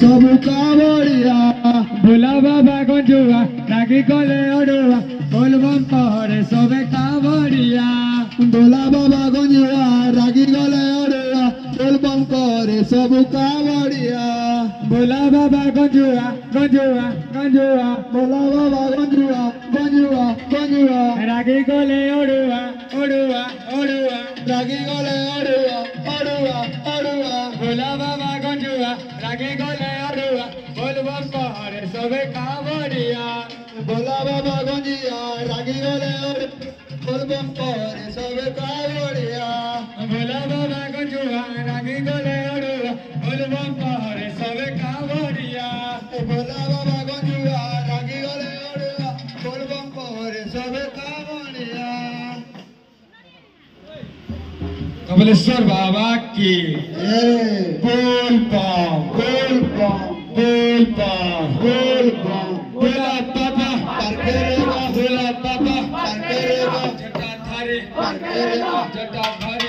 सबु कावड़िया भोला बाबा गंजुआ रागी गले अड़ुआ बोलबम कहरे सबे कावड़िया भोला बाबा गंजुआ रागी गले अड़ुआ बोलबम कहरे सबु कावड़िया भोला बाबा गंजुआ गंजुआ गंजुआ भोला बाबा गंजुआ गंजुआ गंजुआ रागी गले अड़ुआ अड़ुआ अड़ुआ रागी गले अड़ुआ अड़ुआ अड़ुआ भोला बाबा गंजुआ रागी गले अड़ुआ बोलबम कहरे सबे कावड़िया भोला बाबा गंजिया रागी गले बोलबम कहरे सबे कावड़िया भोला बाबा गंजुआ रागी गले अड़ुआ बोलबम कहरे सबे कावड़िया भोला बाबा गंजुआ रागी गले अड़ुआ बोलबम कहरे सबे कावड़िया। कमलेश्वर बाबा की बोल बम बोल बम बोल बम बोल बम भोला बाबा भोला बाबा जटाधारी जटाधारी